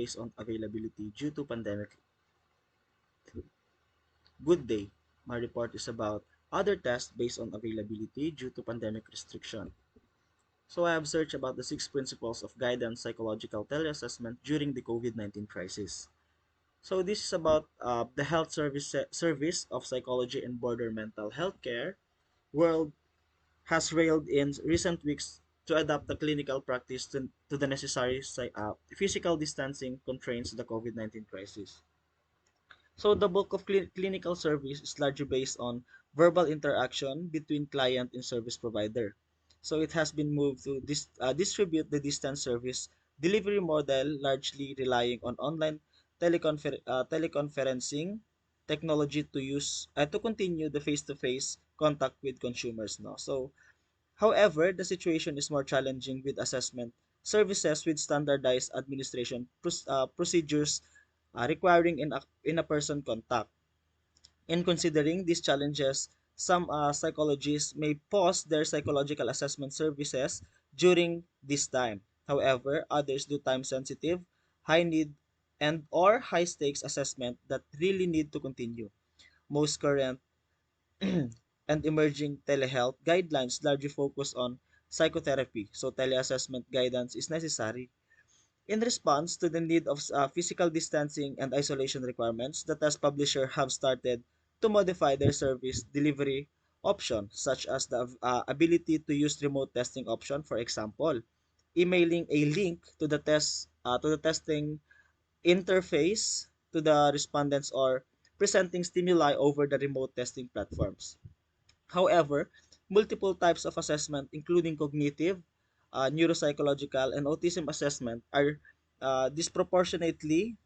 based on availability due to pandemic. Good day. My report is about other tests based on availability due to pandemic restriction. So I have searched about the 6 principles of guidance psychological teleassessment during the COVID-19 crisis. So this is about the health service of psychology and border mental health care world has railed in recent weeks to adapt the clinical practice to the necessary physical distancing constraints of the COVID-19 crisis. So the bulk of clinical service is largely based on verbal interaction between client and service provider. So it has been moved to distribute the distance service delivery model, largely relying on online teleconferencing technology to continue the face-to-face contact with consumers now. So however, the situation is more challenging with assessment services with standardized administration procedures requiring in-person contact. In considering these challenges, some psychologists may pause their psychological assessment services during this time. However, others do time-sensitive, high-need, and or high-stakes assessment that really need to continue. Most current and emerging telehealth guidelines largely focus on psychotherapy, so teleassessment guidance is necessary. In response to the need of physical distancing and isolation requirements, the test publisher have started to modify their service delivery option, such as the ability to use remote testing option, for example, emailing a link to the testing interface to the respondents or presenting stimuli over the remote testing platforms. However, multiple types of assessment, including cognitive, neuropsychological, and autism assessment, are disproportionately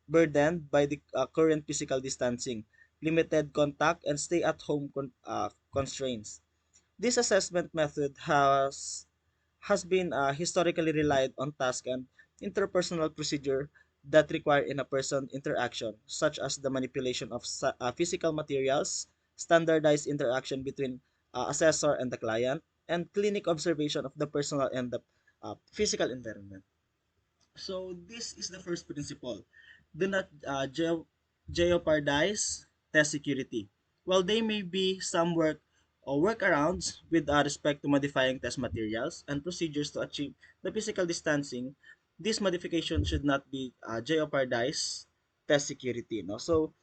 burdened by the current physical distancing, limited contact, and stay-at-home constraints. This assessment method has been historically relied on task and interpersonal procedure that require in-person interaction, such as the manipulation of physical materials, standardized interaction between assessor and the client, and clinic observation of the personal and the physical environment. So this is the first principle. Do not jeopardize test security. While there may be some workarounds with respect to modifying test materials and procedures to achieve the physical distancing, this modification should not be jeopardize test security. No? So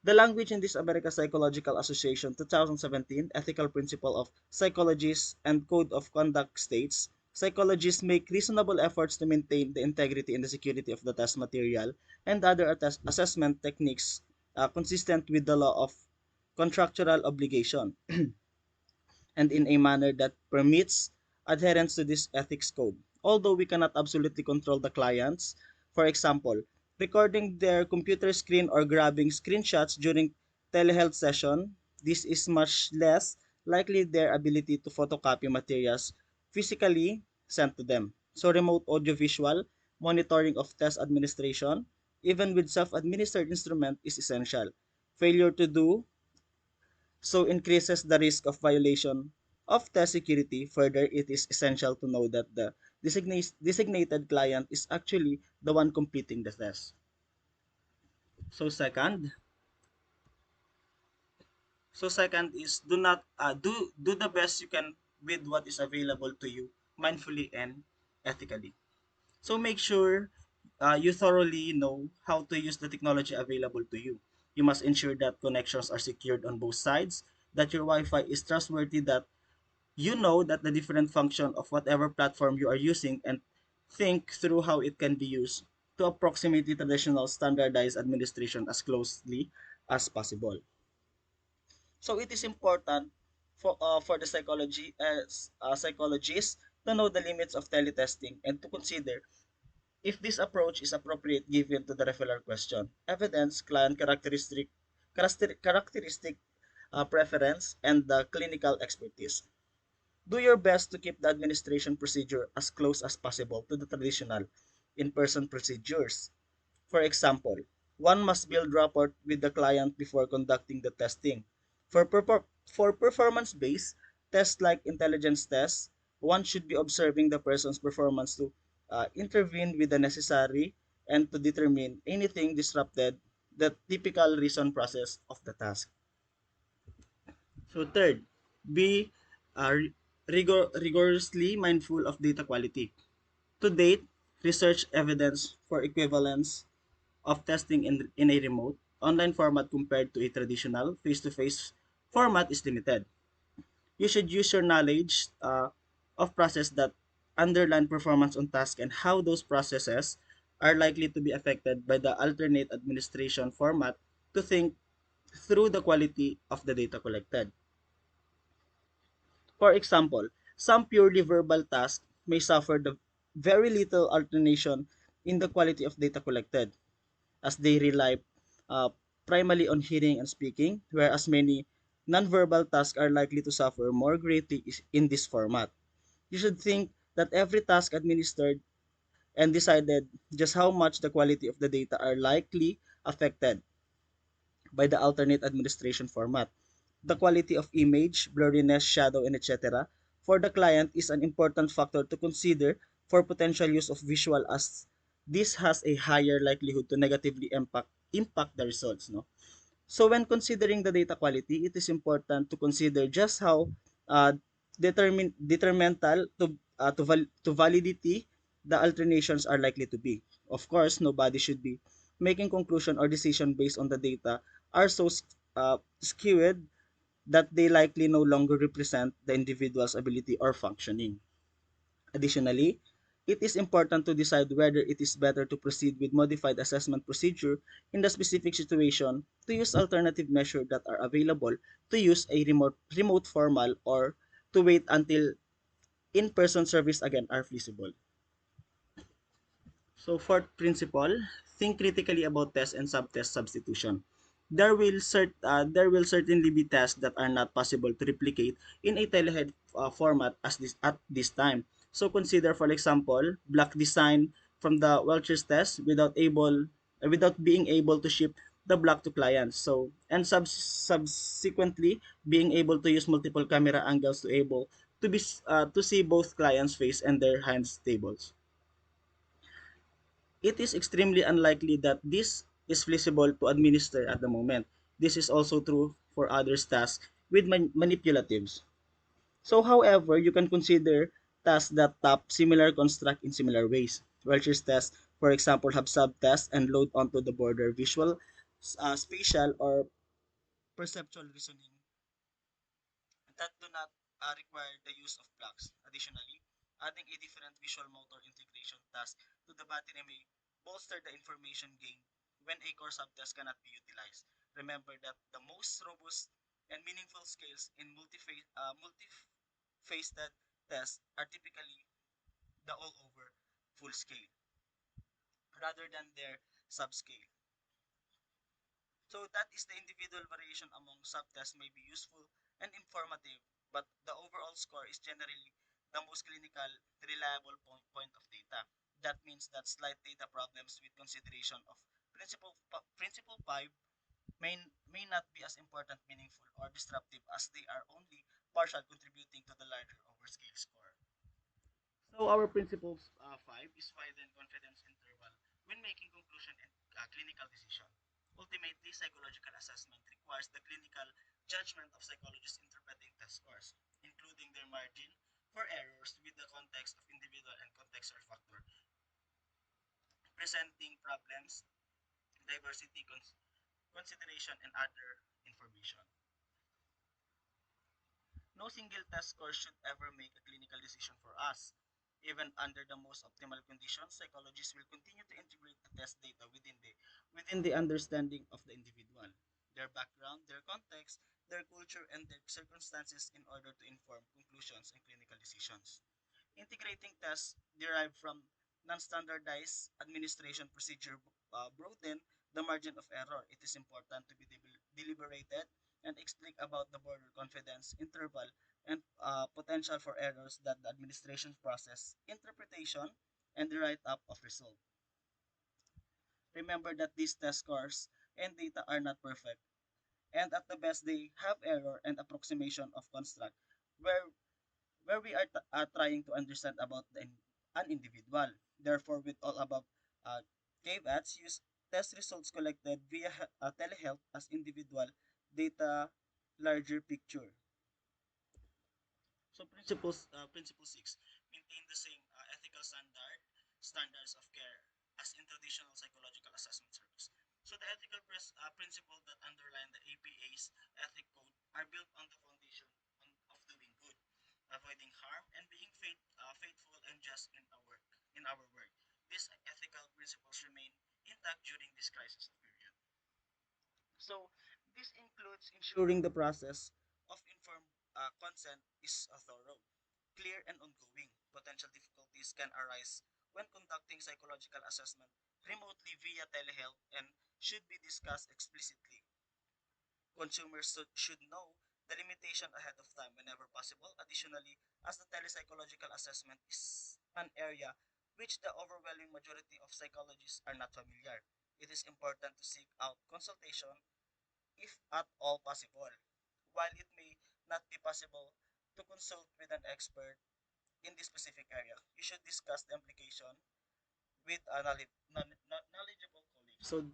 the language in this American Psychological Association 2017 Ethical Principle of Psychologists and Code of Conduct states, psychologists make reasonable efforts to maintain the integrity and the security of the test material and other assessment techniques consistent with the law of contractual obligation and in a manner that permits adherence to this ethics code. Although we cannot absolutely control the clients, for example, recording their computer screen or grabbing screenshots during telehealth session, this is much less likely their ability to photocopy materials physically sent to them. So remote audiovisual monitoring of test administration, even with self-administered instrument, is essential. Failure to do so increases the risk of violation of test security. Further, it is essential to know that the designated client is actually the one completing the test. So second, second is do not do the best you can with what is available to you, mindfully and ethically. So make sure you thoroughly know how to use the technology available to you. You must ensure that connections are secured on both sides, that your Wi-Fi is trustworthy, that you know that the different function of whatever platform you are using, and think through how it can be used to approximate the traditional standardized administration as closely as possible. So it is important for the psychologists to know the limits of teletesting and to consider if this approach is appropriate given to the referral question, evidence, client characteristic preference, and the clinical expertise. Do your best to keep the administration procedure as close as possible to the traditional in-person procedures. For example, one must build rapport with the client before conducting the testing. For performance-based tests like intelligence tests, one should be observing the person's performance to intervene with the necessary and to determine anything disrupted the typical reason process of the task. So third, be rigorously mindful of data quality. To date, research evidence for equivalence of testing in a remote online format compared to a traditional face-to-face format is limited. You should use your knowledge of process that underline performance on task and how those processes are likely to be affected by the alternate administration format to think through the quality of the data collected. For example, some purely verbal tasks may suffer the very little alternation in the quality of data collected as they rely uh, primarily on hearing and speaking, whereas many nonverbal tasks are likely to suffer more greatly in this format. You should think that every task administered and decided just how much the quality of the data are likely affected by the alternate administration format. The quality of image, blurriness, shadow, and etc. for the client is an important factor to consider for potential use of visual as this has a higher likelihood to negatively impact the results. No? So when considering the data quality, it is important to consider just how uh, detrimental to validity the alternations are likely to be. Of course, nobody should be making conclusion or decision based on the data are so skewed that they likely no longer represent the individual's ability or functioning. Additionally, it is important to decide whether it is better to proceed with modified assessment procedure in the specific situation, to use alternative measures that are available, to use a remote formal, or to wait until in-person service again are feasible. So fourth principle, think critically about test and subtest substitution. There will certainly be tests that are not possible to replicate in a telehead format as this at this time. So consider, for example, block design from the Welch's test without being able to ship the block to clients. So and subsequently being able to use multiple camera angles to see both clients' face and their hands tables. It is extremely unlikely that this is feasible to administer at the moment. This is also true for other tasks with manipulatives. So, however, you can consider tasks that tap similar construct in similar ways. Welch's tests, for example, have subtests and load onto the border visual, spatial, or perceptual reasoning that do not require the use of blocks. Additionally, adding a different visual motor integration task to the battery may bolster the information gained when a core subtask cannot be utilized. Remember that the most robust and meaningful scales in multi-faceted tests are typically the all-over full scale rather than their subscale. So that is the individual variation among subtests may be useful and informative, but the overall score is generally the most clinical, reliable point of data. That means that slight data problems with consideration of principle 5 may, may not be as important, meaningful, or disruptive as they are only partial contributing to the larger overscale score. So our principle 5 is widen confidence interval when making conclusion and clinical decision. Ultimately, psychological assessment requires the clinical judgment of psychologists interpreting test scores, including their margin for errors with the context of individual and contextual factor, presenting problems, diversity consideration, and other information. No single test score should ever make a clinical decision for us. Even under the most optimal conditions, psychologists will continue to integrate the test data within the understanding of the individual, their background, their context, their culture, and their circumstances in order to inform conclusions and clinical decisions. Integrating tests derived from non-standardized administration procedure broaden the margin of error. It is important to be deliberated and explain about the border confidence interval and potential for errors that the administration process, interpretation, and the write-up of result. Remember that these test scores and data are not perfect, and at the best they have error and approximation of construct where we are trying to understand about an individual. Therefore, with all above uh, CAVEATS use test results collected via telehealth as individual data larger picture. So principle 6, maintain the same ethical standards of care as in traditional psychological assessment service. So the ethical principle that underline the APA's ethic code are built on the foundation of doing good, avoiding harm, and being faithful and just in our work. These ethical principles remain intact during this crisis period. So this includes ensuring the process of informed consent is thorough, clear, and ongoing. Potential difficulties can arise when conducting psychological assessment remotely via telehealth and should be discussed explicitly. Consumers should know the limitation ahead of time whenever possible. Additionally, as the telepsychological assessment is an area which the overwhelming majority of psychologists are not familiar, it is important to seek out consultation if at all possible. While it may not be possible to consult with an expert in this specific area, you should discuss the implication with a knowledgeable colleague. So